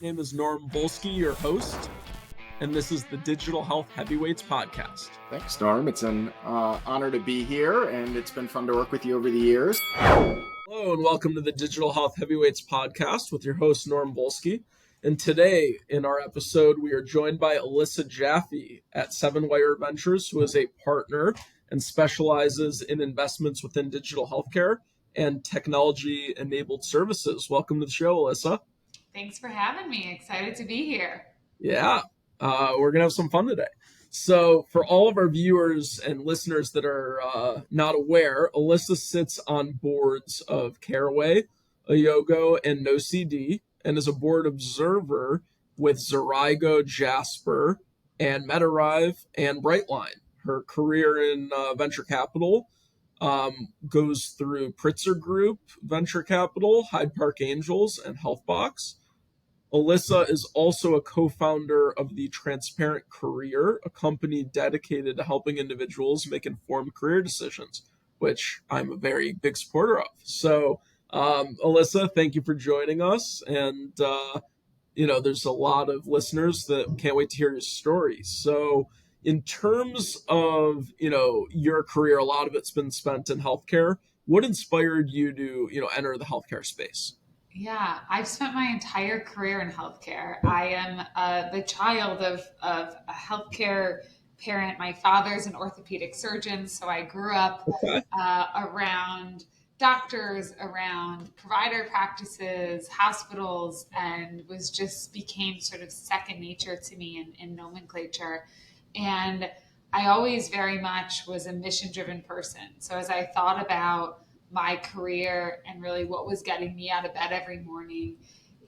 My name is Norm Volsky, your host, and this is the Digital Health Heavyweights podcast. Thanks, Norm. It's an honor to be here, and it's been fun to work with you over the years. Hello, and welcome to the Digital Health Heavyweights podcast with your host, Norm Volsky. And today, in our episode, we are joined by Alyssa Jaffee at Seven Wire Ventures, who is a partner and specializes in investments within digital healthcare and technology-enabled services. Welcome to the show, Alyssa. Thanks for having me. Excited to be here. Yeah, we're going to have some fun today. So for all of our viewers and listeners that are not aware, Alyssa sits on boards of Caraway, Ayogo, and NOCD, and is a board observer with Zerigo, Jasper, and MedArrive, and Brightline. Her career in venture capital goes through Pritzker Group Venture Capital, Hyde Angels, and Healthbox. Alyssa is also a co-founder of the TransparentCareer, a company dedicated to helping individuals make informed career decisions, which I'm a very big supporter of. So, Alyssa, thank you for joining us. And, there's a lot of listeners that can't wait to hear your story. So in terms of, your career, a lot of it's been spent in healthcare. What inspired you to, enter the healthcare space? Yeah, I've spent my entire career in healthcare. I am the child of a healthcare parent. My father's an orthopedic surgeon, so I grew up around doctors, around provider practices, hospitals, and became sort of second nature to me in nomenclature. And I always very much was a mission-driven person. So as I thought about my career and really what was getting me out of bed every morning,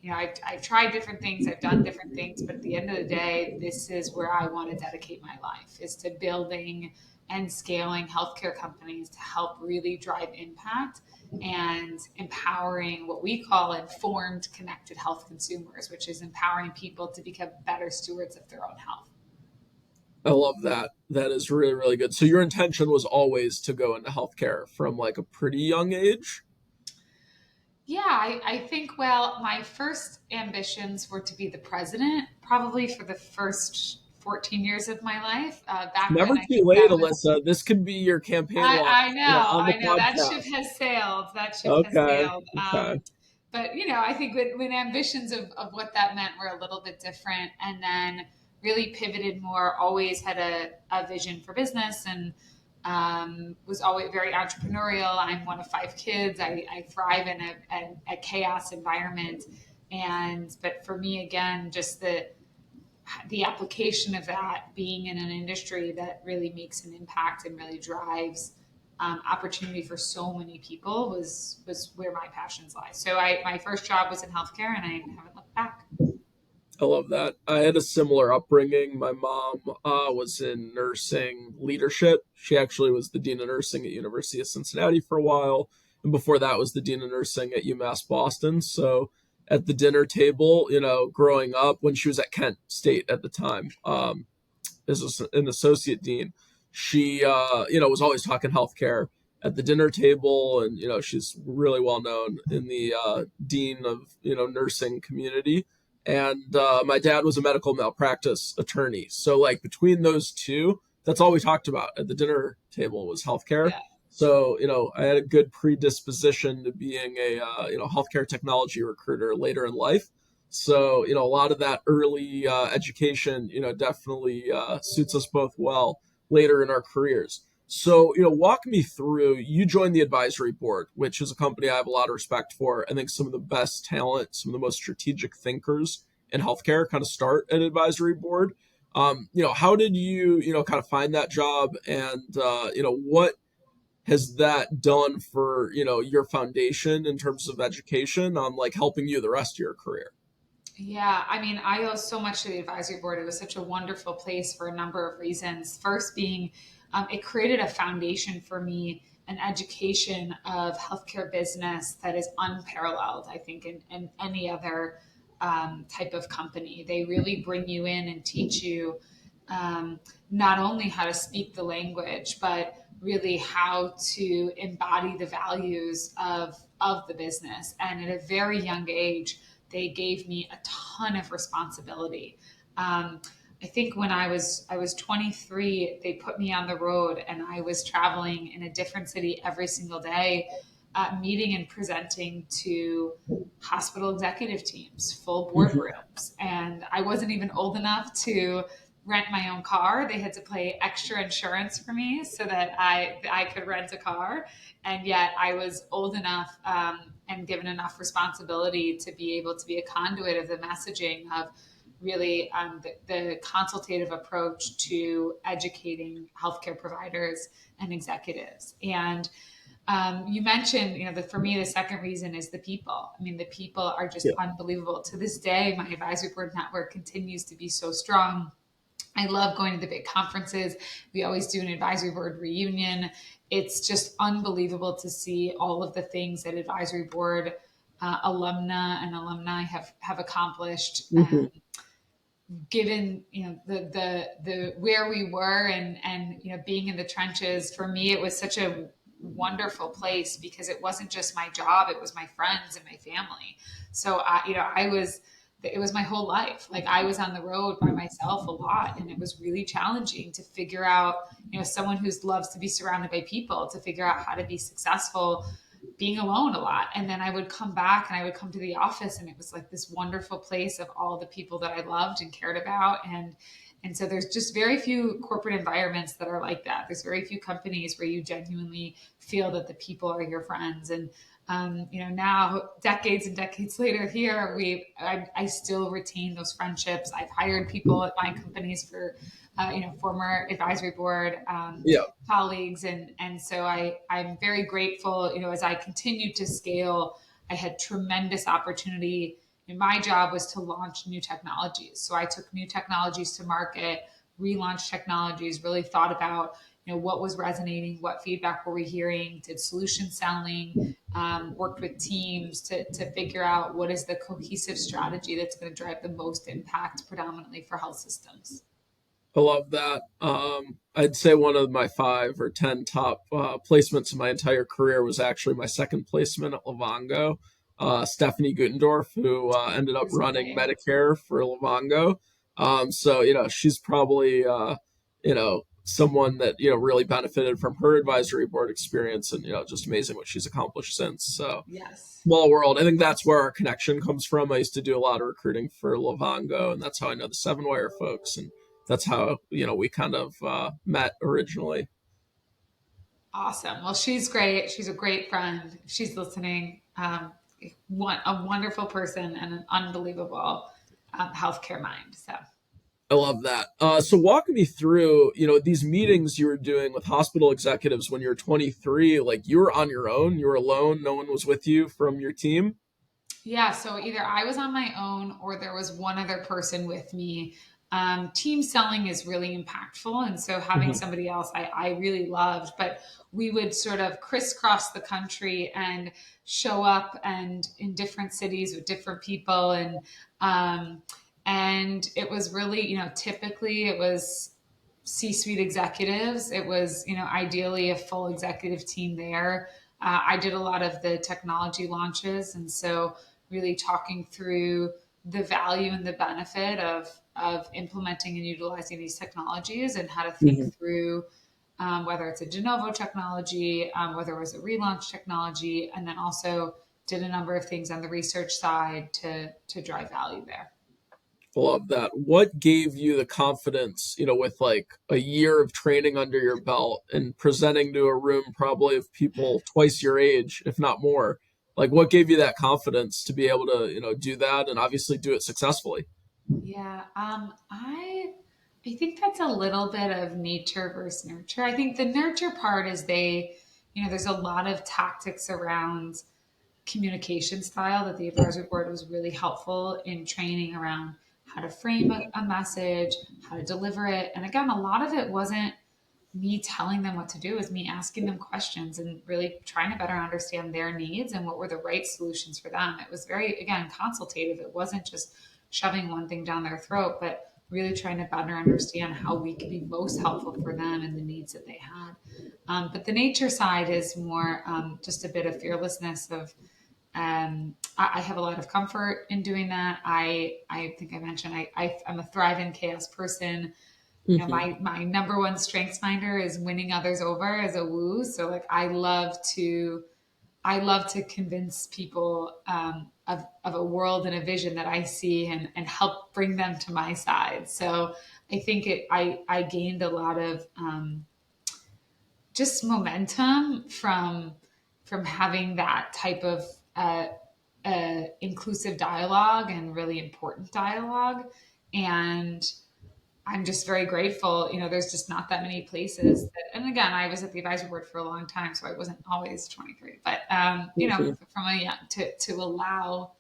I've tried different things, I've done different things, but at the end of the day, this is where I want to dedicate my life, is to building and scaling healthcare companies to help really drive impact and empowering what we call informed, connected health consumers, which is empowering people to become better stewards of their own health. I love that. That is really, really good. So your intention was always to go into healthcare from like a pretty young age? Yeah, I think, my first ambitions were to be the president, probably for the first 14 years of my life. Never too late, Alyssa. This could be your campaign line. I know. That podcast. ship has sailed. Okay. But, I think when ambitions of what that meant were a little bit different, and then really pivoted more, always had a vision for business, and was always very entrepreneurial. I'm one of 5 kids. I thrive in a chaos environment. But for me, again, just the application of that, being in an industry that really makes an impact and really drives opportunity for so many people was where my passions lie. So my first job was in healthcare, and I haven't looked back. I love that. I had a similar upbringing. My mom was in nursing leadership. She actually was the dean of nursing at University of Cincinnati for a while. And before that was the dean of nursing at UMass Boston. So at the dinner table, growing up, when she was at Kent State at the time, as an associate dean, she, was always talking healthcare at the dinner table. And, she's really well known in the dean of, nursing community. And my dad was a medical malpractice attorney. So like between those two, that's all we talked about at the dinner table was healthcare. Yeah. So, I had a good predisposition to being a, healthcare technology recruiter later in life. So, a lot of that early education, definitely suits us both well later in our careers. So, walk me through, you joined the advisory board, which is a company I have a lot of respect for. I think some of the best talent, some of the most strategic thinkers in healthcare kind of start at advisory board. How did you, kind of find that job, and, what has that done for, your foundation in terms of education on like helping you the rest of your career? Yeah, I owe so much to the advisory board. It was such a wonderful place for a number of reasons. First being, it created a foundation for me, an education of healthcare business that is unparalleled, I think, in any other type of company. They really bring you in and teach you not only how to speak the language, but really how to embody the values of the business. And at a very young age, they gave me a ton of responsibility. I think when I was 23, they put me on the road, and I was traveling in a different city every single day, meeting and presenting to hospital executive teams, full boardrooms. And I wasn't even old enough to rent my own car. They had to pay extra insurance for me so that I could rent a car. And yet I was old enough and given enough responsibility to be able to be a conduit of the messaging of really the consultative approach to educating healthcare providers and executives. And you mentioned, that for me, the second reason is the people. I mean, the people are just unbelievable. To this day, my advisory board network continues to be so strong. I love going to the big conferences. We always do an advisory board reunion. It's just unbelievable to see all of the things that advisory board alumna and alumni have accomplished. Given the where we were and being in the trenches, for me it was such a wonderful place because it wasn't just my job, it was my friends and my family. So it was my whole life. Like, I was on the road by myself a lot, and it was really challenging to figure out, someone who loves to be surrounded by people, to figure out how to be successful being alone a lot. And then I would come back and I would come to the office, and it was like this wonderful place of all the people that I loved and cared about. And so there's just very few corporate environments that are like that. There's very few companies where you genuinely feel that the people are your friends. And now decades and decades later here, I still retain those friendships. I've hired people at my companies for former advisory board colleagues. And so I'm very grateful, as I continued to scale, I had tremendous opportunity. And my job was to launch new technologies. So I took new technologies to market, relaunched technologies, really thought about, what was resonating, what feedback were we hearing, did solution selling, worked with teams to figure out what is the cohesive strategy that's going to drive the most impact predominantly for health systems. I love that. I'd say one of my 5 or 10 top placements in my entire career was actually my second placement at Lavango. Stephanie Gutendorf, who ended up running Medicare for Lavango. So, she's probably, someone that, really benefited from her advisory board experience, and, just amazing what she's accomplished since. So, yes. Small world. I think that's where our connection comes from. I used to do a lot of recruiting for Lavango, and that's how I know the 7Wire folks. And that's how, we kind of met originally. Awesome. Well, she's great. She's a great friend. She's listening. A wonderful person and an unbelievable healthcare mind. So I love that. So walk me through, these meetings you were doing with hospital executives when you were 23, like you were on your own, you were alone, no one was with you from your team? Yeah, so either I was on my own or there was one other person with me. Team selling is really impactful. And so having somebody else I really loved, but we would sort of crisscross the country and show up and in different cities with different people. And it was really, typically it was C-suite executives. It was, ideally a full executive team there. I did a lot of the technology launches. And so really talking through the value and the benefit of implementing and utilizing these technologies and how to think through whether it's a de novo technology, whether it was a relaunch technology, and then also did a number of things on the research side to drive value there. Love that. What gave you the confidence, with like a year of training under your belt and presenting to a room probably of people twice your age, if not more? Like, what gave you that confidence to be able to, do that and obviously do it successfully? Yeah, I think that's a little bit of nature versus nurture. I think the nurture part is there's a lot of tactics around communication style that the advisory board was really helpful in training around how to frame a message, how to deliver it. And again, a lot of it wasn't me telling them what to do, it was me asking them questions and really trying to better understand their needs and what were the right solutions for them. It was very, again, consultative. It wasn't just shoving one thing down their throat, but really trying to better understand how we could be most helpful for them and the needs that they had. But the nature side is more just a bit of fearlessness of I have a lot of comfort in doing that. I think I mentioned I'm a thrive in chaos person. You know, Mm-hmm. my number one strengths finder is winning others over as a woo. So like I love to convince people of a world and a vision that I see and help bring them to my side. So I think I gained a lot of just momentum from having that type of inclusive dialogue and really important dialogue. And I'm just very grateful. You know, there's just not that many places that, and again, I was at the advisory board for a long time, so I wasn't always 23, but, you know, Mm-hmm. from a young, to allow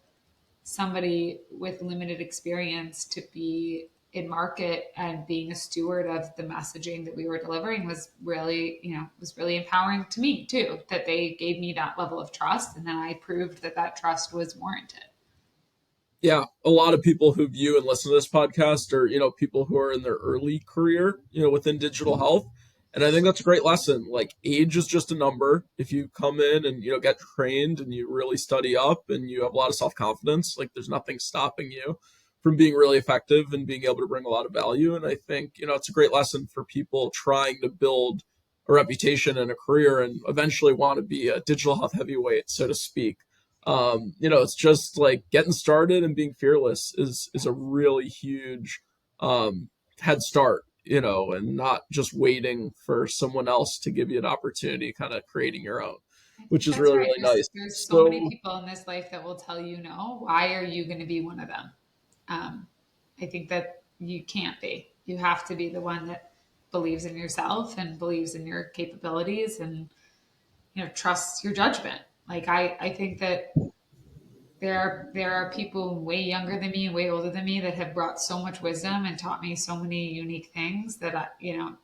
somebody with limited experience to be in market and being a steward of the messaging that we were delivering was really, you know, was really empowering to me too, that they gave me that level of trust. And then I proved that that trust was warranted. Yeah, a lot of people who view and listen to this podcast are, people who are in their early career, within digital health. And I think that's a great lesson. Like, age is just a number. If you come in and, get trained and you really study up and you have a lot of self-confidence, like, there's nothing stopping you from being really effective and being able to bring a lot of value. And I think, it's a great lesson for people trying to build a reputation and a career and eventually want to be a digital health heavyweight, so to speak. It's just like getting started and being fearless is a really huge head start, and not just waiting for someone else to give you an opportunity, kind of creating your own, I which think is that's really, right. really nice. There's so many So people in this life that will tell you no. Why are you going to be one of them? Um, I think that you can't be. You have to be the one that believes in yourself and believes in your capabilities and, you know, trusts your judgment. Like I think that there are people way younger than me and way older than me that have brought so much wisdom and taught me so many unique things that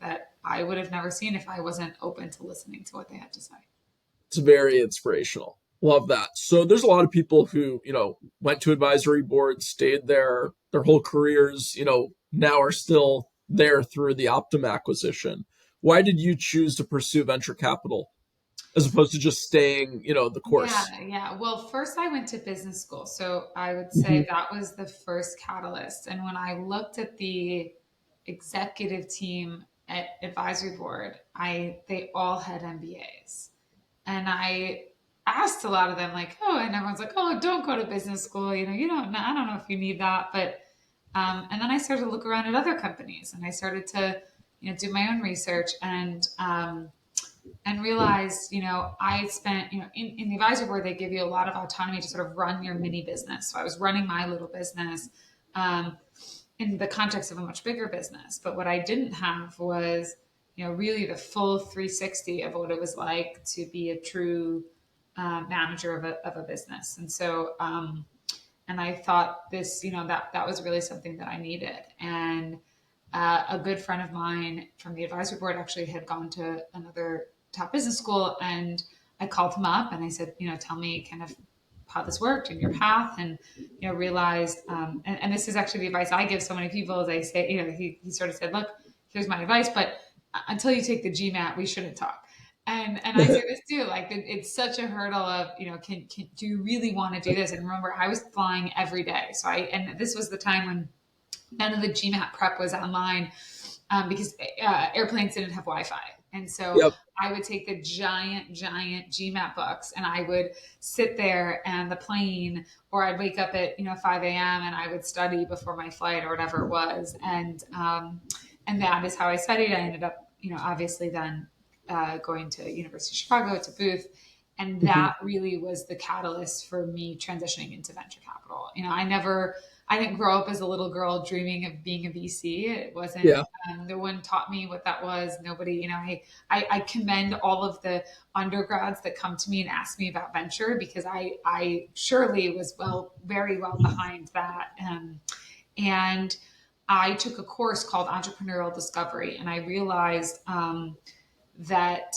that I would have never seen if I wasn't open to listening to what they had to say. it's very inspirational. Love that. So there's a lot of people who, went to advisory boards, stayed there their whole careers, now are still there through the Optum acquisition. Why did you choose to pursue venture capital as opposed to just staying, the Yeah, course? yeah. Well, first I went to business school. So I would say Hmm. that was the first catalyst. And when I looked at the executive team at advisory board, they all had MBAs. And I asked a lot of them, like, oh, and everyone's like, oh, don't go to business school. I don't know if you need that. But, and then I started to look around at other companies and I started to, do my own research and realized, I spent, in the advisory board, they give you a lot of autonomy to sort of run your mini business. So I was running my little business um, in the context of a much bigger business. But what I didn't have was, really the full 360 of what it was like to be a true manager of a business. And so, and I thought this, that was really something that I needed. And a good friend of mine from the advisory board actually had gone to another top business school, and I called him up and I said, tell me kind of how this worked and your path, and realized, and this is actually the advice I give so many people. As I say, he sort of said, look, here's my advice, but until you take the GMAT, we shouldn't talk. And I say this too, like it's such a hurdle of, do you really want to do this? And remember, I was flying every day. And this was the time when none of the GMAT prep was online because airplanes didn't have Wi-Fi. And so Yep. I would take the giant GMAT books and I would sit there and the plane, or I'd wake up at 5 a.m. and I would study before my flight or whatever it was. And that is how I studied. I ended up, obviously then going to University of Chicago to Booth. And Hmm. that really was the catalyst for me transitioning into venture capital. I didn't grow up as a little girl dreaming of being a VC. It wasn't, Yeah. no one taught me what that was. Nobody, I commend all of the undergrads that come to me and ask me about venture because I surely was very well behind that. And I took a course called Entrepreneurial Discovery, and I realized that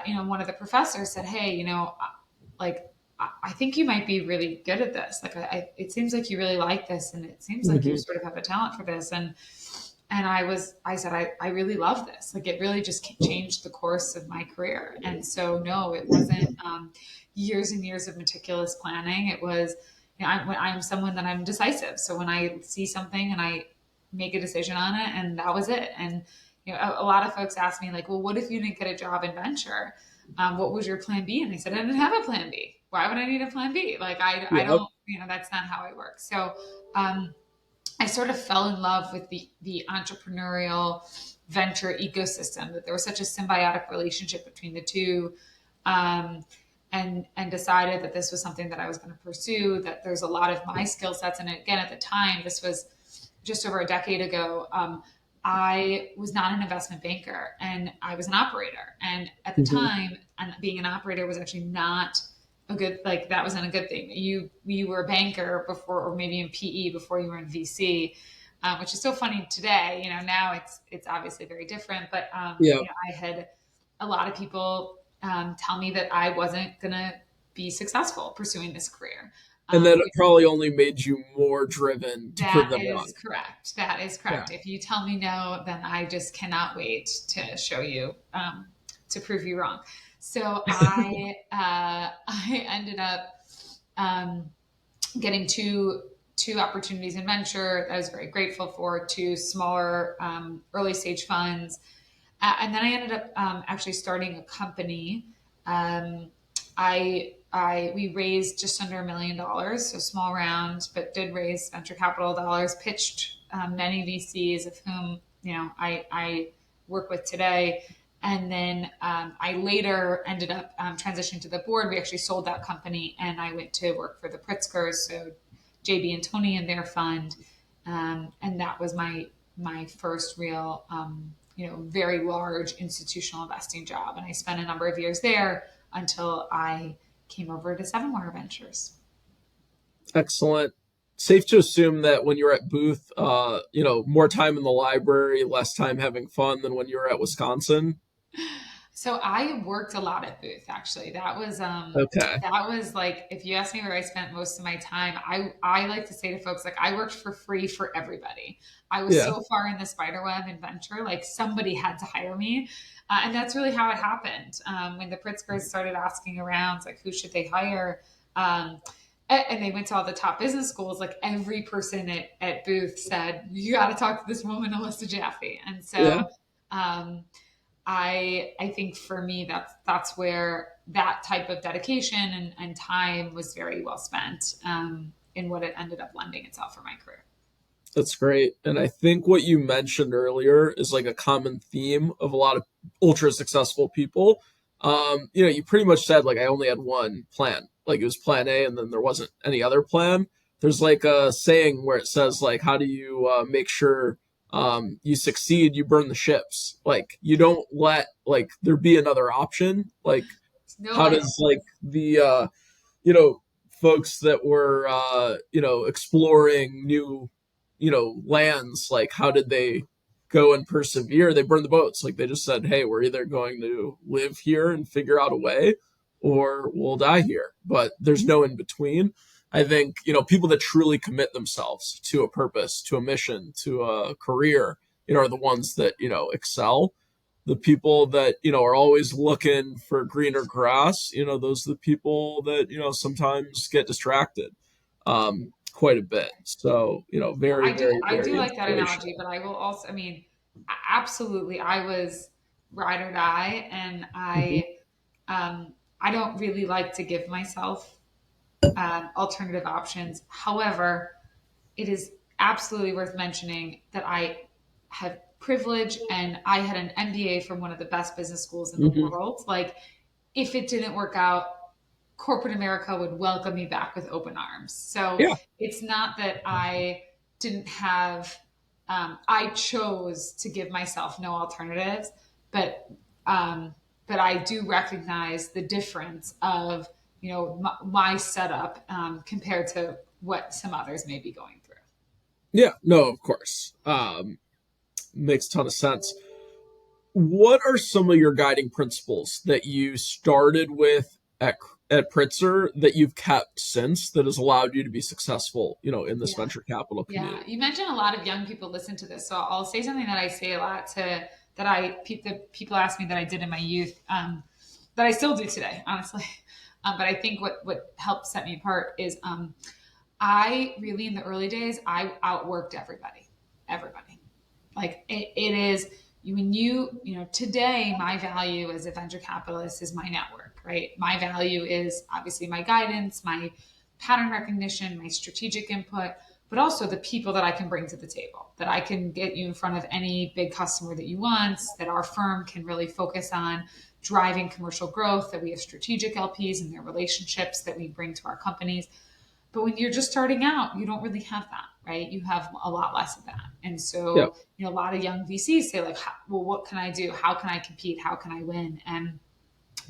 one of the professors said, "Hey, like I think you might be really good at this. Like, it seems like you really like this, and it seems like you Hmm. sort of have a talent for this." And I said, I really love this. Like, it really just changed the course of my career. And so, no, it wasn't years and years of meticulous planning. It was, I'm someone that I'm decisive. So when I see something and I make a decision on it, and that was it. And, a lot of folks ask me, like, well, what if you didn't get a job in venture? What was your plan B? And I said, I didn't have a plan B. Why would I need a plan B? Like, I Yep. don't, that's not how I work. So, I sort of fell in love with the entrepreneurial venture ecosystem, that there was such a symbiotic relationship between the two, um, and decided that this was something that I was going to pursue, that there's a lot of my skill sets. And again, at the time, this was just over a decade ago, I was not an investment banker and I was an operator. And at the Mhm. time, and being an operator was actually not a good, like, that wasn't a good thing. You were a banker before, or maybe in PE before you were in VC, which is so funny today. Now it's obviously very different. But Yeah. I had a lot of people tell me that I wasn't gonna be successful pursuing this career. And then it Which probably only made you more driven to prove that them is wrong. correct. That is Yeah. correct. If you tell me no, then I just cannot wait to show you, to prove you wrong. So I ended up um, getting two opportunities in venture. I was very grateful for, two smaller early stage funds, and then I ended up actually starting a company. Um, we raised just under $1 million, so small round, but did raise venture capital dollars. Pitched many VCs, of whom I work with today. And then I later ended up transitioning to the board. We actually sold that company, and I went to work for the Pritzkers, so JB and Tony and their fund, and that was my first real very large institutional investing job. And I spent a number of years there until I came over to Seven Wire Ventures. Excellent. Safe to assume that when you were at Booth, more time in the library, less time having fun than when you were at Wisconsin. So I worked a lot at Booth, actually. Okay. That was like, if you ask me where I spent most of my time, I like to say to folks, like, I worked for free for everybody. I was Yeah. so far in the spider web in venture, like somebody had to hire me. And that's really how it happened. When the Pritzkers started asking around, like, who should they hire? Um, and they went to all the top business schools, like every person at Booth said, you got to talk to this woman, Alyssa Jaffee. And Yeah. so, um, I think for me that's where that type of dedication and time was very well spent, in what it ended up lending itself for my career. That's great. And I think what you mentioned earlier is like a common theme of a lot of ultra successful people. You pretty much said like I only had one plan. Like it was plan A and then there wasn't any other plan. There's like a saying where it says like how do you make sure you succeed, you burn the ships. Like you don't let like there be another option. Like No, how does like the you know folks that were exploring new lands, like how did they go and persevere? They burned the boats. Like they just said, hey, we're either going to live here and figure out a way or we'll die here, but there's no in between. I think people that truly commit themselves to a purpose, to a mission, to a career, are the ones that excel. The people that are always looking for greener grass, those are the people that sometimes get distracted quite a bit. So very, very, I do very like that analogy, inspirational. but I will also, I mean, absolutely, I was ride or die, and Mhm. I don't really like to give myself alternative options. However, it is absolutely worth mentioning that I have privilege, and I had an MBA from one of the best business schools in the Mhm. world. Like, if it didn't work out, corporate America would welcome me back with open arms. So Yeah. it's not that I didn't have, I chose to give myself no alternatives, but, but I do recognize the difference of, my setup, compared to what some others may be going through. Yeah. No, of course. Makes a ton of sense. What are some of your guiding principles that you started with at at Pritzker that you've kept since that has allowed you to be successful, in this Yeah. venture capital Yeah. community? You mentioned a lot of young people listen to this. So I'll say something that I say a lot that people ask me that I did in my youth, that I still do today, honestly. But I think what helped set me apart is, I really, in the early days, I outworked everybody, everybody. Like it is, when today my value as a venture capitalist is my network, right? My value is obviously my guidance, my pattern recognition, my strategic input, but also the people that I can bring to the table, that I can get you in front of any big customer that you want, that our firm can really focus on driving commercial growth, that we have strategic LPs and their relationships that we bring to our companies. But when you're just starting out, you don't really have that, right? You have a lot less of that. And Yeah. so, a lot of young VCs say, like, well, what can I do? How can I compete? How can I win? And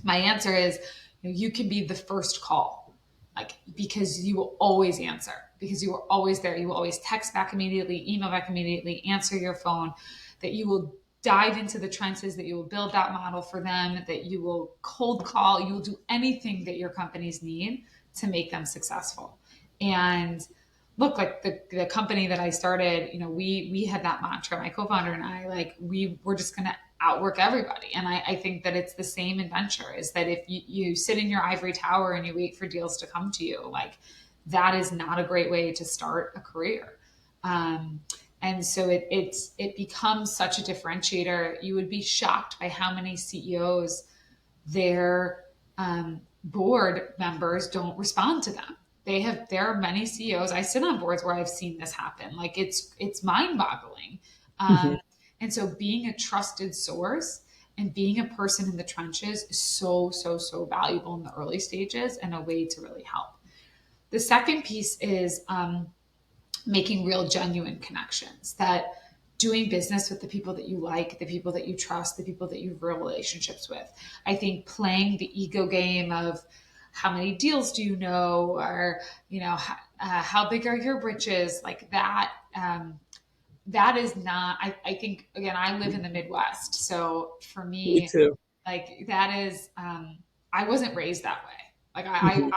my answer is, you can be the first call, like, because you will always answer, because you are always there. You will always text back immediately, email back immediately, answer your phone, that you will dive into the trenches, that you will build that model for them, that you will cold call, you will do anything that your companies need to make them successful. And look, like the company that I started, we had that mantra, my co-founder and I, like, we were just going to outwork everybody. And I think that it's the same in venture, is that if you sit in your ivory tower and you wait for deals to come to you, like, that is not a great way to start a career. And so it becomes such a differentiator. You would be shocked by how many CEOs, their board members don't respond to them. There are many CEOs. I sit on boards where I've seen this happen. Like, it's mind boggling. Hmm. And so being a trusted source and being a person in the trenches is so, so, so valuable in the early stages, and a way to really help. The second piece is, making real, genuine connections, that doing business with the people that you like, the people that you trust, the people that you have real relationships with. I think playing the ego game of how many deals do you know, or, how big are your britches, like that. That is not, I think, again, I live in the Midwest. So for Me me, too. like, that is, I wasn't raised that way. Like, Hmm.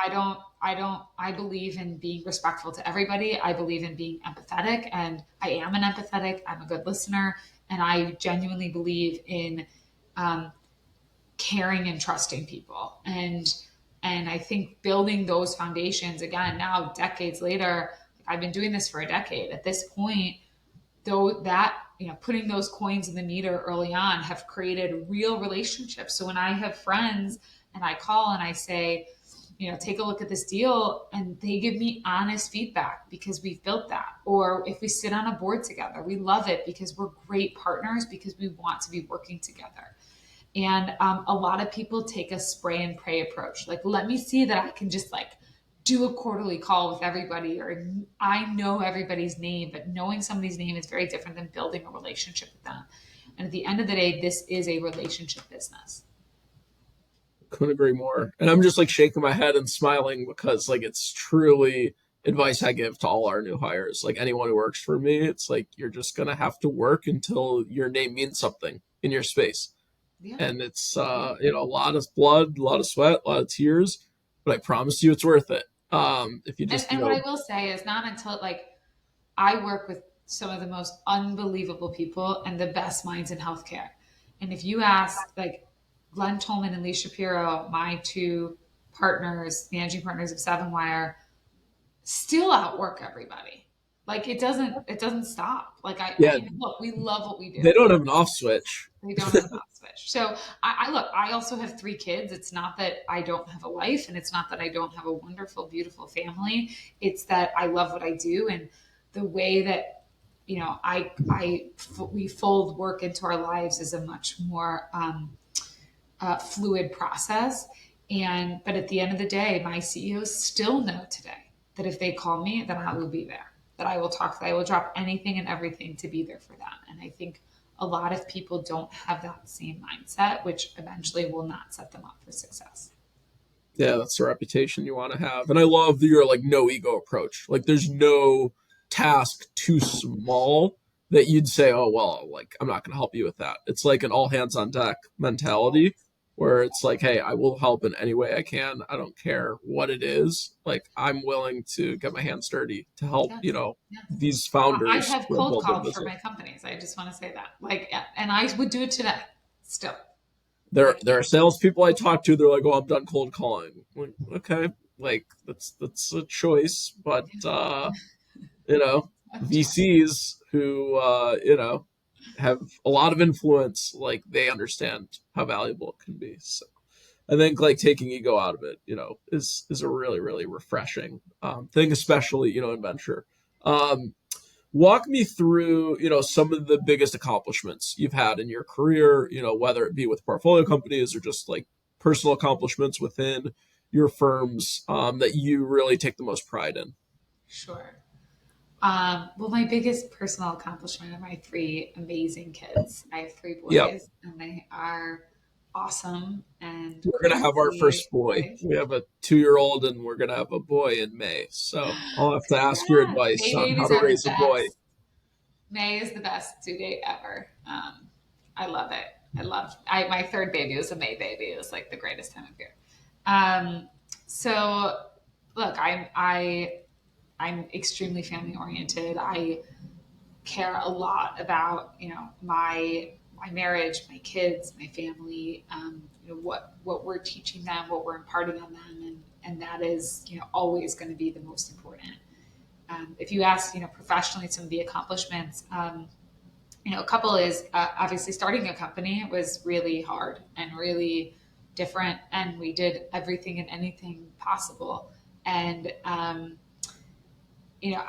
I believe in being respectful to everybody. I believe in being empathetic, and I'm a good listener. And I genuinely believe in, um, caring and trusting people. And I think building those foundations, again, now decades later, I've been doing this for a decade at this point, though, that, putting those coins in the meter early on have created real relationships. So when I have friends and I call and I say, take a look at this deal, and they give me honest feedback because we've built that. Or if we sit on a board together, we love it because we're great partners, because we want to be working together. And a lot of people take a spray and pray approach. Like, let me see that I can just, like, do a quarterly call with everybody, or I know everybody's name, but knowing somebody's name is very different than building a relationship with them. And at the end of the day, this is a relationship business. Couldn't agree more. And I'm just like shaking my head and smiling because like it's truly advice I give to all our new hires. Like anyone who works for me, it's like you're just gonna have to work until your name means something in your space. Yeah. And it's a lot of blood, a lot of sweat, a lot of tears, but I promise you it's worth it. If you And, just, and what I will say is, not until, like, I work with some of the most unbelievable people and the best minds in healthcare. And if you ask, like, Glenn Tolman and Lee Shapiro, my two partners, managing partners of Seven Wire, still outwork everybody. Like, it doesn't stop. Like, yeah, look, we love what we do. they don't have an off switch. They don't have an off switch. So I look, I also have three kids. It's not that I don't have a life, and it's not that I don't have a wonderful, beautiful family. It's that I love what I do, and the way that, we fold work into our lives is a much more, fluid process. But at the end of the day, my CEOs still know today that if they call me, that I will be there, that I will talk, that I will drop anything and everything to be there for them. And I think a lot of people don't have that same mindset, which eventually will not set them up for success. Yeah, that's the reputation you want to have. And I love your like no ego approach. Like there's no task too small that you'd say, oh well, like I'm not gonna help you with that. It's like an all hands on deck mentality where it's like, hey, I will help in any way I can. I don't care what it is. Like, I'm willing to get my hands dirty to help, Yes, yes. these I founders have cold build their called for business. my companies. I just want to say that. Like, yeah, and I would do it today still. There are salespeople I talk to. They're like, "Oh, I'm done cold calling." I'm like, okay, like that's a choice, but you know, VCs who have a lot of influence, like they understand how valuable it can be. So I think like taking ego out of it, is a really really refreshing thing, especially in venture. Um, Walk me through some of the biggest accomplishments you've had in your career, whether it be with portfolio companies or just like personal accomplishments within your firms, that you really take the most pride in. Sure. Well, my biggest personal accomplishment are my three amazing kids. I have three Yep. boys, and they are awesome and We're great gonna have to our be first boy. raised. We have a 2-year-old and we're gonna have a boy in May, so I'll have to ask your Congrats! advice May on how babies to are the raise a boy. best. May is the best due date ever. I love it. My third baby was a May baby. It was like the greatest time of year. Um, so look, I'm extremely family oriented. I care a lot about my marriage, my kids, my family. What we're teaching them, what we're imparting on them, and that is always going to be the most important. If you ask professionally some of the accomplishments, a couple is obviously starting a company was really hard and really different, and we did everything and anything possible. And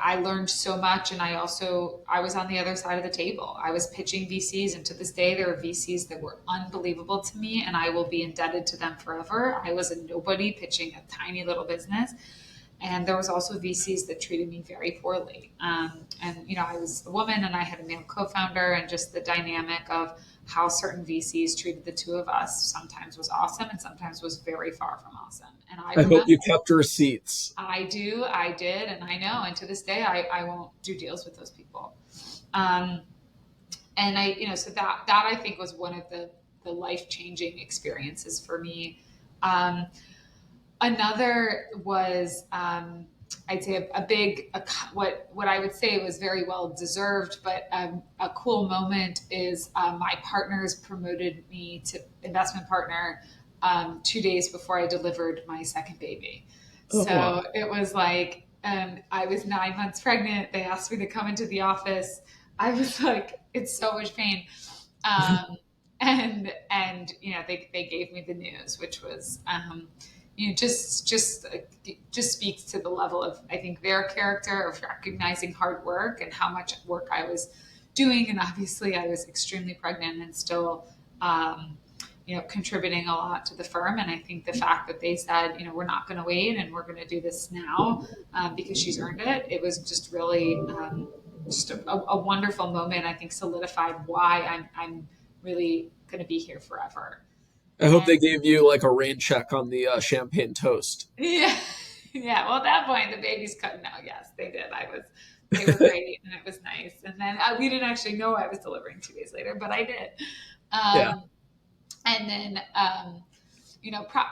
I learned so much, and I was on the other side of the table. I was pitching VCs, and to this day, there are VCs that were unbelievable to me, and I will be indebted to them forever. I was a nobody pitching a tiny little business, and there was also VCs that treated me very poorly. And I was a woman, and I had a male co-founder, and just the dynamic of how certain VCs treated the two of us sometimes was awesome, and sometimes was very far from awesome. And I I hope remember you kept receipts. I did, and I know, and to this day, I won't do deals with those people. Um, and so that I think was one of the life changing experiences for me. Um, Another was, I'd say what I would say was very well deserved, but a cool moment is my partners promoted me to investment partner 2 days before I delivered my second baby. Oh wow. So it was like, I was 9 months pregnant. They asked me to come into the office. I was like, it's so much pain. Um, and they gave me the news, which was, just speaks to the level of, I think, their character of recognizing hard work and how much work I was doing. And obviously I was extremely pregnant and still, contributing a lot to the firm. And I think the fact that they said, we're not going to wait and we're going to do this now, because she's earned it. It was just really, just a wonderful moment. I think solidified why I'm really going to be here forever. I hope And they gave you like a rain check on the champagne toast. yeah, yeah. Well, at that point, the baby's cut. No, yes, they did. They were great, and it was nice. And then we didn't actually know I was delivering 2 days later, but I did. Yeah. And then,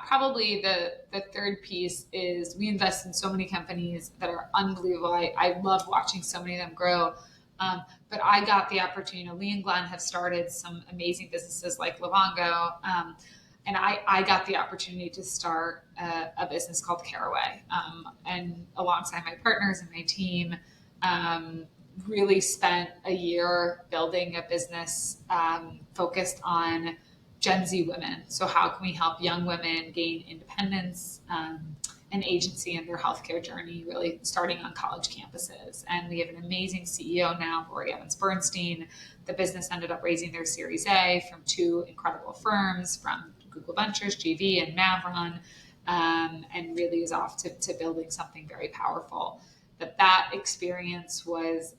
probably the third piece is we invest in so many companies that are unbelievable. I love watching so many of them grow. But I got the opportunity. Lee and Glenn have started some amazing businesses like Lavango. And I got the opportunity to start a business called Caraway. And alongside my partners and my team, really spent a year building a business focused on Gen Z women. So how can we help young women gain independence and agency in their healthcare journey, really starting on college campuses? And we have an amazing CEO now, Lori Evans Bernstein. The business ended up raising their Series A from two incredible firms, from Google Ventures, GV, and Mavron, and really is off to building something very powerful. That experience was,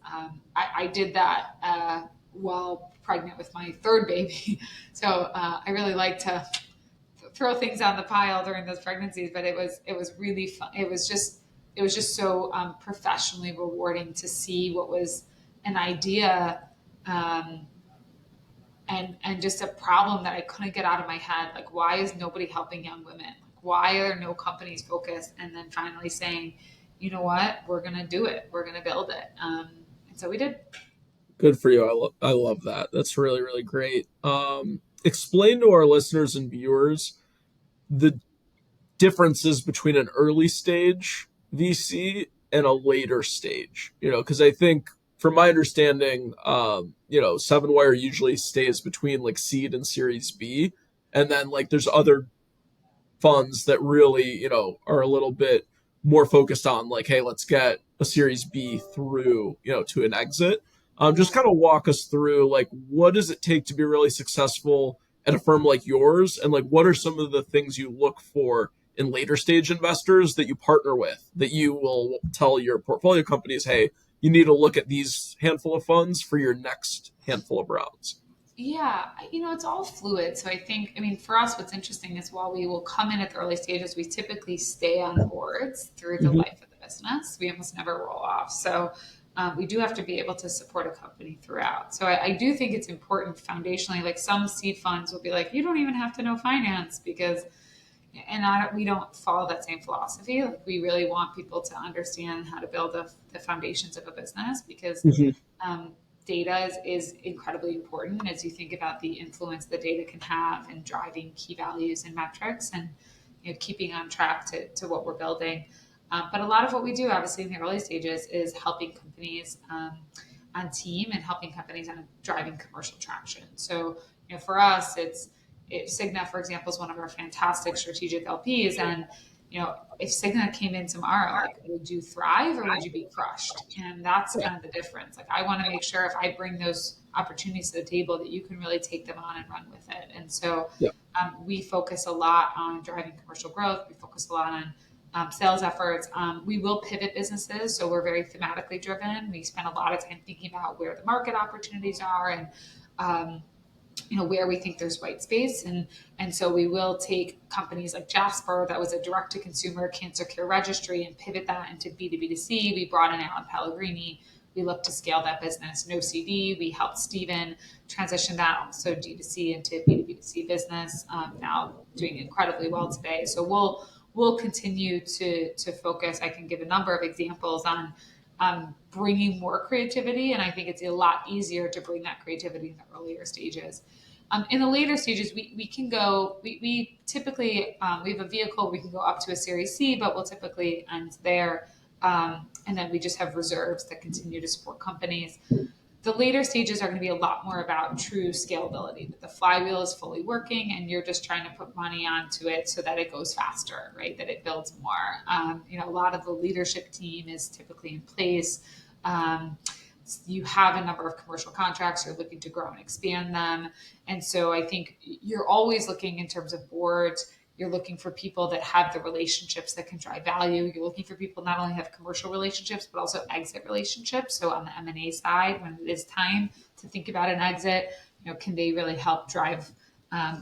I did that while pregnant with my third baby. So I really like to throw things on the pile during those pregnancies, but it was really fun. It was just so professionally rewarding to see what was an idea, and just a problem that I couldn't get out of my head. Like, why is nobody helping young women? Like, why are there no companies focused? And then finally saying, you know what, we're going to do it. We're going to build it. And so we did. Good for you. I love that. That's really, really great. Explain to our listeners and viewers the differences between an early stage VC and a later stage, because I think from my understanding, Seven Wire usually stays between like seed and series B. And then like there's other funds that really, are a little bit more focused on like, hey, let's get a series B through, to an exit. Just kind of walk us through like, what does it take to be really successful at a firm like yours? And like, what are some of the things you look for in later stage investors that you partner with, that you will tell your portfolio companies, hey, you need to look at these handful of funds for your next handful of rounds? Yeah, it's all fluid. So I mean, for us, what's interesting is while we will come in at the early stages, we typically stay on boards through the Mm-hmm. life of the business. We almost never roll off. So we do have to be able to support a company throughout. So I do think it's important foundationally. Like some seed funds will be like, you don't even have to know finance because, we don't follow that same philosophy. Like we really want people to understand how to build the foundations of a business because Mm-hmm. data is incredibly important as you think about the influence the data can have in driving key values and metrics and keeping on track to what we're building. But a lot of what we do, obviously, in the early stages is helping companies on team and helping companies on driving commercial traction. So, for us, Cigna, for example, is one of our fantastic strategic LPs. And, if Cigna came in tomorrow, like, would you thrive or would you be crushed? And that's kind of the difference. Like, I want to make sure if I bring those opportunities to the table that you can really take them on and run with it. And so Yeah. we focus a lot on driving commercial growth. We focus a lot on sales efforts. We will pivot businesses, so we're very thematically driven. We spend a lot of time thinking about where the market opportunities are and where we think there's white space, and so we will take companies like Jasper, that was a direct to consumer cancer care registry, and pivot that into B2B2C. We brought in Alan Pellegrini. We look to scale that business. NOCD, we helped Steven transition that also D2C into B2B2C business. Now doing incredibly well today. So we'll continue to focus. I can give a number of examples on bringing more creativity, and I think it's a lot easier to bring that creativity in the earlier stages. In the later stages, we can go. We typically we have a vehicle. We can go up to a Series C, but we'll typically end there, and then we just have reserves that continue to support companies. The later stages are going to be a lot more about true scalability. The flywheel is fully working, and you're just trying to put money onto it so that it goes faster, right? That it builds more. A lot of the leadership team is typically in place. You have a number of commercial contracts. You're looking to grow and expand them, and so I think you're always looking in terms of boards. You're looking for people that have the relationships that can drive value. You're looking for people not only have commercial relationships, but also exit relationships. So on the M&A side, when it is time to think about an exit, can they really help drive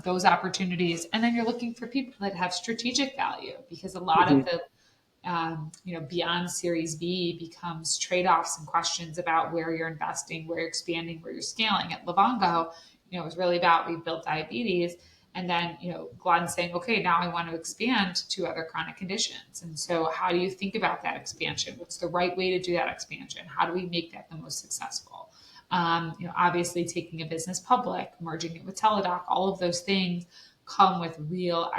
those opportunities? And then you're looking for people that have strategic value, because a lot Mm-hmm. of the beyond Series B becomes trade-offs and questions about where you're investing, where you're expanding, where you're scaling. At Lavango, it was really about, we built diabetes, and then Glenn saying, okay, now I want to expand to other chronic conditions. And so how do you think about that expansion? What's the right way to do that expansion? How do we make that the most successful? Obviously taking a business public, merging it with Teladoc, all of those things come with real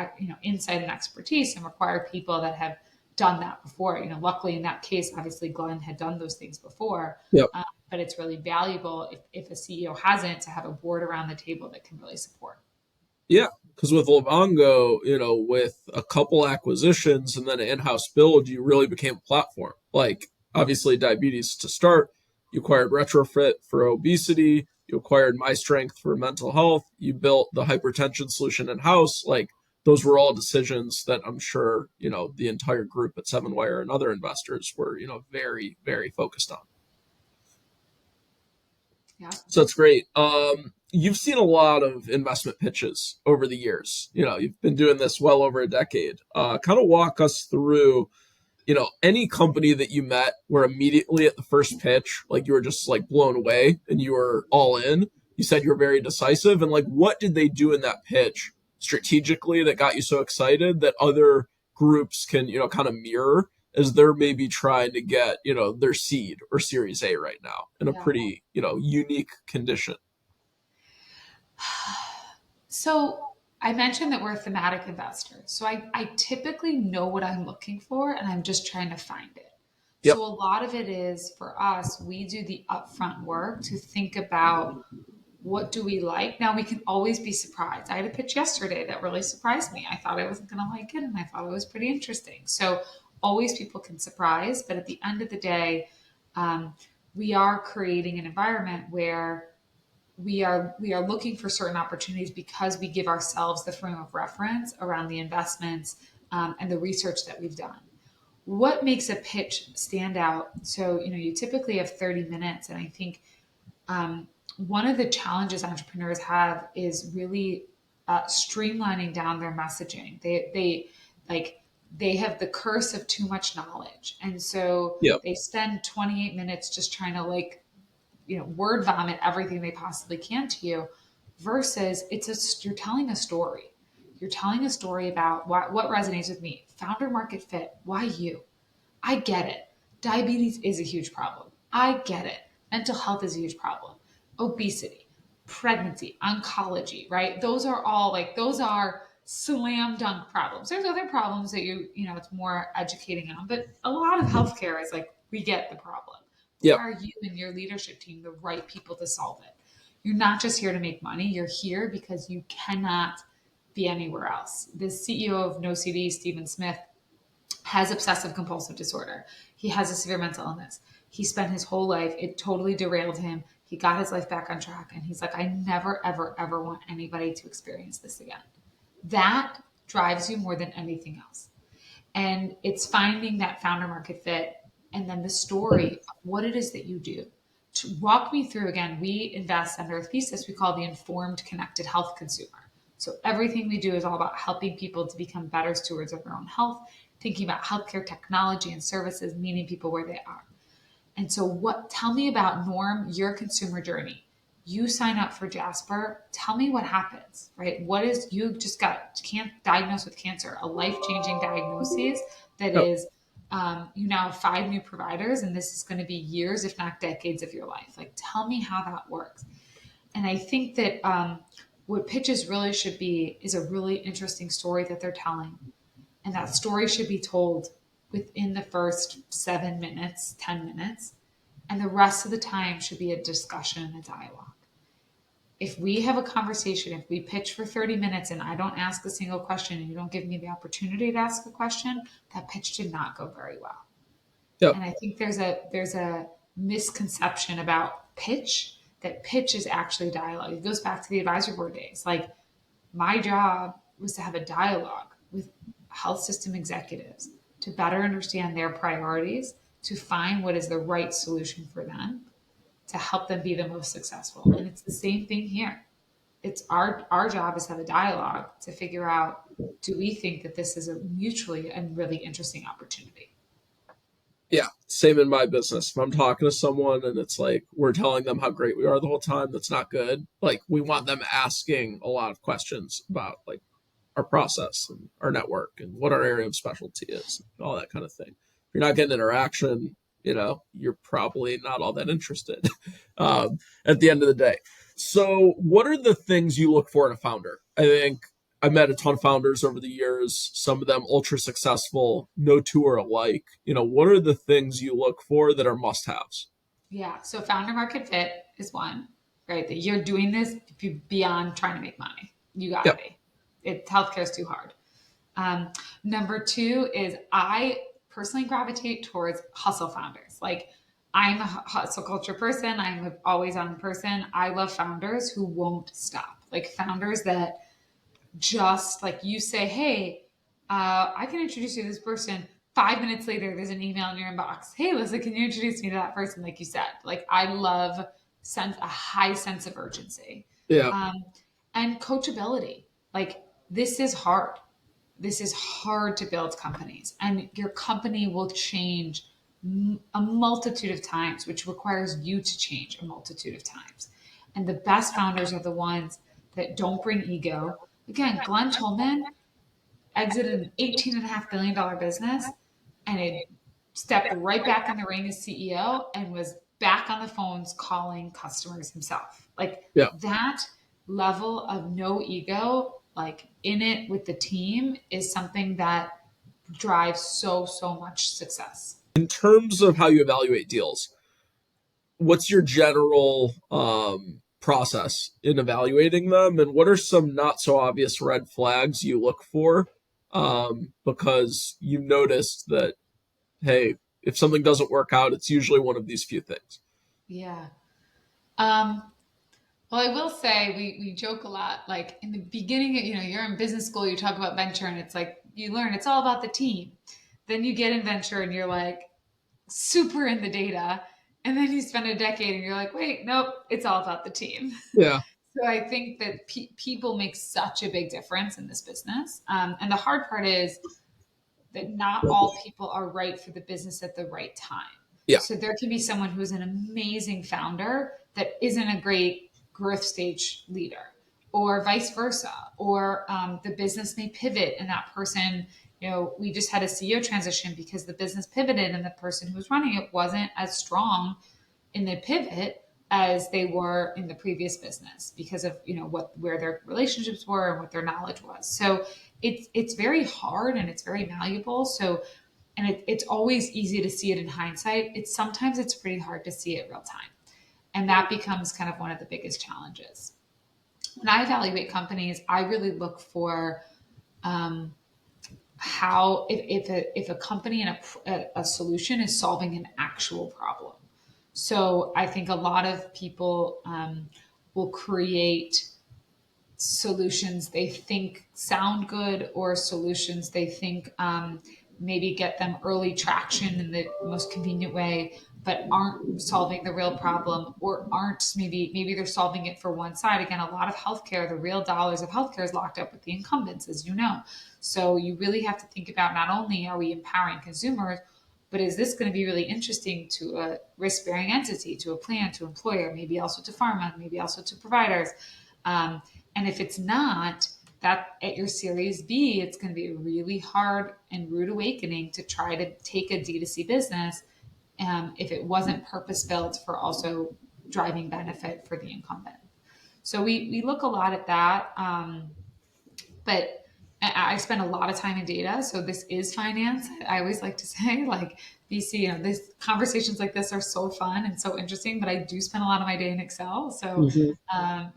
insight and expertise, and require people that have done that before. Luckily in that case, obviously Glenn had done those things before, Yep. but it's really valuable if a CEO hasn't, to have a board around the table that can really support. Yeah, because with Lavango, with a couple acquisitions and then an in-house build, you really became a platform. Like, obviously, diabetes to start. You acquired Retrofit for obesity. You acquired My Strength for mental health. You built the hypertension solution in-house. Like, those were all decisions that I'm sure, the entire group at Seven Wire and other investors were, very, very focused on. Yeah. So that's great. You've seen a lot of investment pitches over the years. You've been doing this well over a decade. Kind of walk us through, any company that you met where immediately at the first pitch, like you were just like blown away and you were all in. you said you're very decisive, and like, what did they do in that pitch strategically that got you so excited that other groups can, kind of mirror as they're maybe trying to get, their seed or series A right now in a Yeah. pretty, unique condition? So I mentioned that we're a thematic investor. So I typically know what I'm looking for and I'm just trying to find it. Yep. So a lot of it is for us, we do the upfront work to think about what do we like. Now we can always be surprised. I had a pitch yesterday that really surprised me. I thought I wasn't going to like it and I thought it was pretty interesting. So always people can surprise, but at the end of the day, we are creating an environment where we are looking for certain opportunities because we give ourselves the frame of reference around the investments and the research that we've done. What makes a pitch stand out? So you typically have 30 minutes, and I think one of the challenges entrepreneurs have is really streamlining down their messaging. They have the curse of too much knowledge, and so Yep. they spend 28 minutes just trying to word vomit everything they possibly can to you, versus you're telling a story. You're telling a story about what resonates with me. Founder market fit. Why you? I get it. Diabetes is a huge problem. I get it. Mental health is a huge problem. Obesity, pregnancy, oncology, right? Those are slam dunk problems. There's other problems that it's more educating on, but a lot of healthcare is like, we get the problem. Why Yep. are you and your leadership team the right people to solve it? You're not just here to make money. You're here because you cannot be anywhere else. The CEO of NOCD, Stephen Smith, has obsessive compulsive disorder. He has a severe mental illness. He spent his whole life, it totally derailed him. He got his life back on track. And he's like, I never, ever, ever want anybody to experience this again. That drives you more than anything else. And it's finding that founder market fit and then the story of what it is that you do. To walk me through, again, we invest under a thesis we call the informed connected health consumer. So everything we do is all about helping people to become better stewards of their own health, thinking about healthcare technology and services, meeting people where they are. And so tell me about Norm, your consumer journey. You sign up for Jasper. Tell me what happens, right? You just got diagnosed with cancer, a life-changing diagnosis that Yep. is, you now have 5 new providers, and this is going to be years, if not decades of your life. Like, tell me how that works. And I think that what pitches really should be is a really interesting story that they're telling. And that story should be told within the first 7 minutes, 10 minutes. And the rest of the time should be a discussion and a dialogue. If we have a conversation, if we pitch for 30 minutes and I don't ask a single question and you don't give me the opportunity to ask a question, that pitch did not go very well. Yep. And I think there's a misconception about pitch, that pitch is actually dialogue. It goes back to the advisory board days. Like, my job was to have a dialogue with health system executives to better understand their priorities, to find what is the right solution for them, to help them be the most successful. And it's the same thing here. It's our job is to have a dialogue to figure out, do we think that this is a mutually and really interesting opportunity? Yeah, same in my business. If I'm talking to someone and it's like we're telling them how great we are the whole time, that's not good. Like, we want them asking a lot of questions about like our process and our network and what our area of specialty is, all that kind of thing. If you're not getting interaction, you're probably not all that interested at the end of the day. So what are the things you look for in a founder? I think I've met a ton of founders over the years, some of them ultra successful, no two are alike. What are the things you look for that are must-haves? Yeah. So founder market fit is one, right? That you're doing this beyond trying to make money. You got to Yep. be. Healthcare is too hard. Number 2 is I personally gravitate towards hustle founders. Like, I'm a hustle culture person. I'm an always on person. I love founders who won't stop. Like, founders that just like you say, hey, I can introduce you to this person. 5 minutes later, there's an email in your inbox. Hey, Alyssa, can you introduce me to that person? Like you said, like, I love a high sense of urgency. Yeah. And coachability. Like, this is hard. This is hard to build companies, and your company will change a multitude of times, which requires you to change a multitude of times. And the best founders are the ones that don't bring ego. Again, Glenn Tolman exited an $18.5 billion business and it stepped right back in the ring as CEO and was back on the phones calling customers himself. Like Yeah. that level of no ego, like in it with the team, is something that drives so much success. In terms of how you evaluate deals, what's your general process in evaluating them, and what are some not so obvious red flags you look for because you've noticed that, hey, if something doesn't work out, it's usually one of these few things? Yeah. Um, well, I will say we joke a lot. Like in the beginning, you're in business school, you talk about venture, and it's like you learn it's all about the team. Then you get in venture, and you're like super in the data, and then you spend a decade, and you're like, wait, nope, it's all about the team. Yeah. So I think that people make such a big difference in this business, and the hard part is that not all people are right for the business at the right time. Yeah. So there can be someone who's an amazing founder that isn't a great growth stage leader, or vice versa. Or the business may pivot, and that person, we just had a CEO transition because the business pivoted, and the person who was running it wasn't as strong in the pivot as they were in the previous business because of where their relationships were and what their knowledge was. So it's very hard and it's very malleable. So it's always easy to see it in hindsight. Sometimes it's pretty hard to see it real time, and that becomes kind of one of the biggest challenges. When I evaluate companies, I really look for how if a company and a solution is solving an actual problem. So I think a lot of people will create solutions they think sound good, or solutions they think maybe get them early traction in the most convenient way, but aren't solving the real problem, or aren't maybe they're solving it for one side. Again, a lot of healthcare, the real dollars of healthcare is locked up with the incumbents, as you know. So you really have to think about, not only are we empowering consumers, but is this going to be really interesting to a risk-bearing entity, to a plan, to employer, maybe also to pharma, maybe also to providers. And if it's not, that at your Series B, it's going to be a really hard and rude awakening to try to take a D2C business if it wasn't purpose-built for also driving benefit for the incumbent. So we look a lot at that. But I spend a lot of time in data, so this is finance. I always like to say, like, VC, this conversations like this are so fun and so interesting, but I do spend a lot of my day in Excel. So, I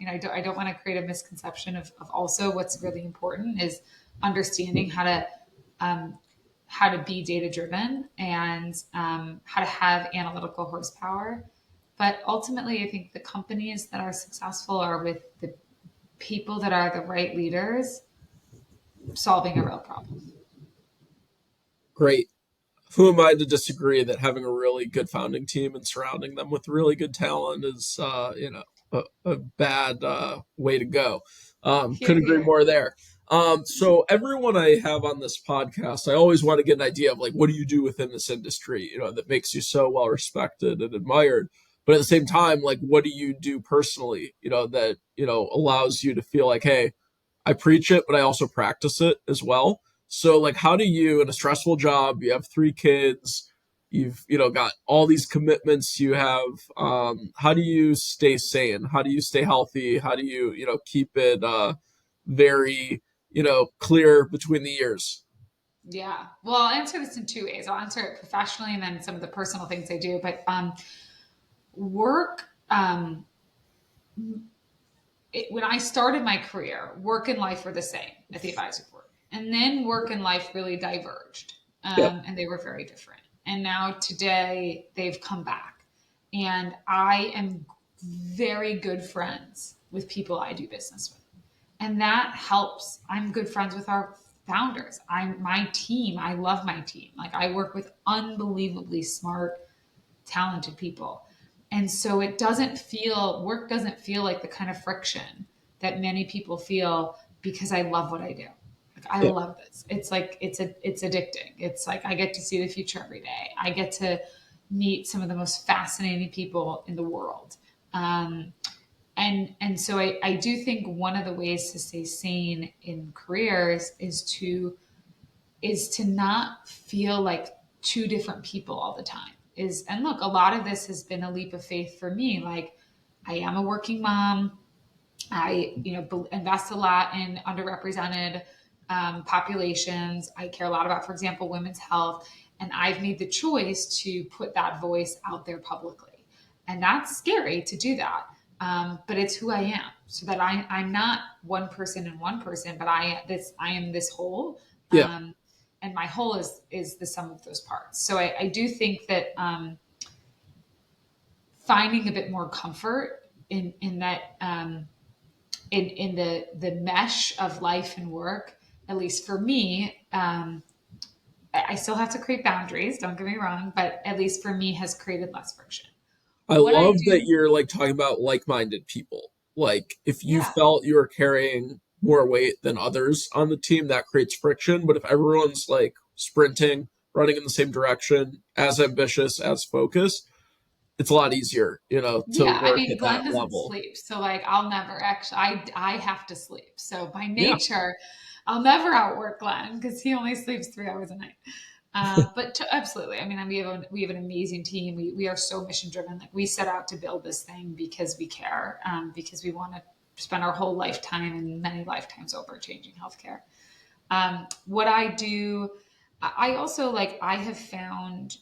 don't want to create a misconception of also what's really important is understanding how to be data driven and how to have analytical horsepower. But ultimately, I think the companies that are successful are with the people that are the right leaders solving a real problem. Great. Who am I to disagree that having a really good founding team and surrounding them with really good talent is, a bad way to go. Here, Couldn't agree here. more there. So everyone I have on this podcast, I always want to get an idea of, like, what do you do within this industry, that makes you so well respected and admired. But at the same time, like, what do you do personally, that, allows you to feel like, hey, I preach it, but I also practice it as well. So, like, how do you, in a stressful job, you have 3 kids, you've, got all these commitments you have, how do you stay sane? How do you stay healthy? How do you, keep it very, clear between the ears? Yeah. Well, I'll answer this in two ways. I'll answer it professionally and then some of the personal things I do. But work, when I started my career, work and life were the same at the advisory board. And then work and life really diverged, Yep. and they were very different. And now today they've come back. And I am very good friends with people I do business with. And that helps. I'm good friends with our founders. My team. I love my team. Like, I work with unbelievably smart, talented people. And so work doesn't feel like the kind of friction that many people feel, because I love what I do. Like, I Yep. love this. It's like, it's addicting. It's like, I get to see the future every day. I get to meet some of the most fascinating people in the world. And And so I do think one of the ways to stay sane in careers is to not feel like two different people all the time. And look, a lot of this has been a leap of faith for me. Like, I am a working mom. I, invest a lot in underrepresented populations. I care a lot about, for example, women's health. And I've made the choice to put that voice out there publicly. And that's scary to do that. But it's who I am. So that I'm not one person and one person, but I am this whole. Yeah. And my whole is the sum of those parts. So I do think that finding a bit more comfort in that in the mesh of life and work, at least for me, I still have to create boundaries. Don't get me wrong, but at least for me, has created less friction. I What I love do, that you're like talking about like-minded people. Like if you yeah, felt you were carrying more weight than others on the team, that creates friction. But if everyone's like sprinting, running in the same direction, as ambitious, as focused, it's a lot easier, to yeah. I work mean, at Glenn that doesn't level. sleep, so like I'll never actually. I have to sleep, so by Yeah. nature, I'll never outwork Glenn because he only sleeps 3 hours a night. Absolutely. I mean, we have an amazing team. We are so mission driven. Like, we set out to build this thing because we care, because we want to spend our whole lifetime and many lifetimes over changing healthcare. What I do, I also like. I have found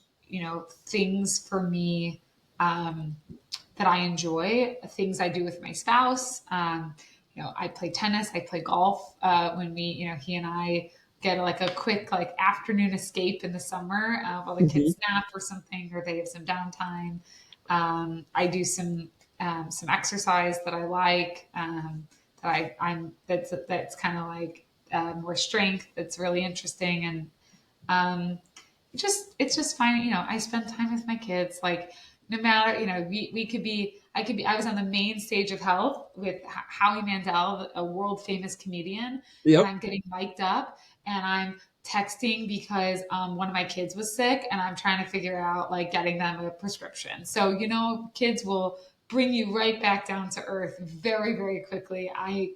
things for me that I enjoy. Things I do with my spouse. I play tennis. I play golf. When he and I get like a quick like afternoon escape in the summer while the Hmm. kids nap or something, or they have some downtime. I do some exercise that I like. That's kind of like more strength. That's really interesting, and it's just fine. I spend time with my kids. Like, no matter, we could be, I was on the main stage of Health with Howie Mandel, a world famous comedian, and Yep. I'm getting mic'd up and I'm texting because one of my kids was sick and I'm trying to figure out like getting them a prescription. So, kids will bring you right back down to earth very, very quickly. I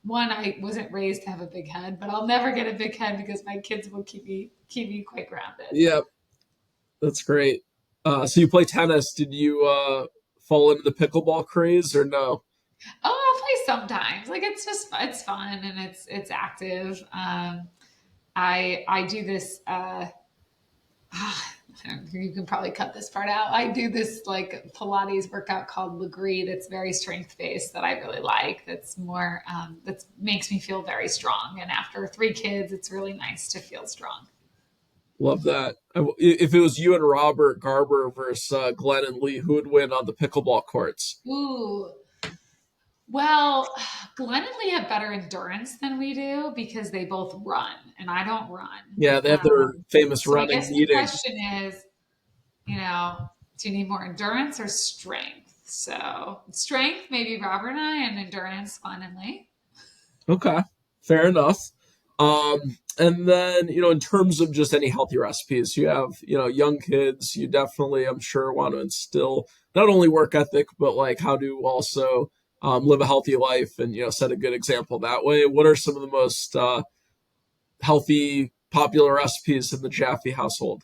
wasn't raised to have a big head, but I'll never get a big head because my kids will keep me quite grounded. Yep. That's great. So you play tennis. Did you fall into the pickleball craze or no? Oh, I'll play sometimes. Like, it's fun and it's active. I do this. You can probably cut this part out. I do this like Pilates workout called Legree that's very strength based that I really like. That's more that makes me feel very strong. And after 3 kids, it's really nice to feel strong. Love that. If it was you and Robert Garber versus Glenn and Lee, who would win on the pickleball courts? Ooh, well, Glenn and Lee have better endurance than we do because they both run and I don't run. Yeah, they have their famous So I running guess the meetings. question is, you know, do you need more endurance or strength? So strength, maybe Robert and I, and endurance, Glenn and Lee. Okay, fair enough. And then, in terms of just any healthy recipes, you have, young kids, you definitely, I'm sure, want to instill not only work ethic, but like how to also live a healthy life and, set a good example that way. What are some of the most healthy, popular recipes in the Jaffe household?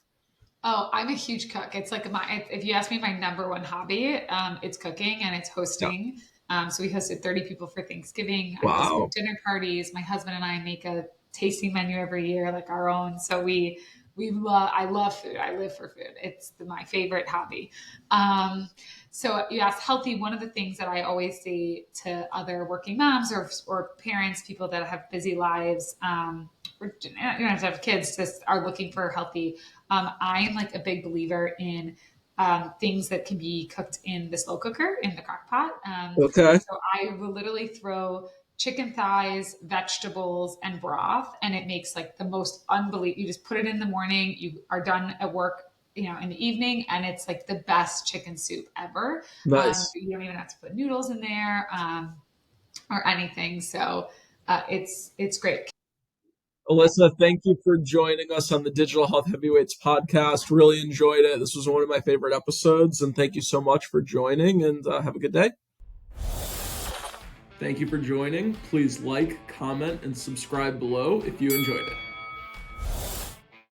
Oh, I'm a huge cook. It's like if you ask me my number one hobby, it's cooking and it's Yeah. hosting. So we hosted 30 people for Thanksgiving. I host Wow. dinner parties. My husband and I make a tasting menu every year, like our own. So I love food. I live for food. It's my favorite hobby. So you asked healthy. One of the things that I always say to other working moms or parents, people that have busy lives, or you don't have to have kids, just are looking for healthy. I'm like a big believer in things that can be cooked in the slow cooker in the crock pot. Okay. So I will literally throw chicken thighs, vegetables, and broth, and it makes like the most unbelievable. You just put it in the morning. You are done at work, in the evening, and it's like the best chicken soup ever. Nice. You don't even have to put noodles in there or anything. So it's great. Alyssa, thank you for joining us on the Digital Health Heavyweights podcast. Really enjoyed it. This was one of my favorite episodes, and thank you so much for joining, and have a good day. Thank you for joining. Please like, comment, and subscribe below if you enjoyed it.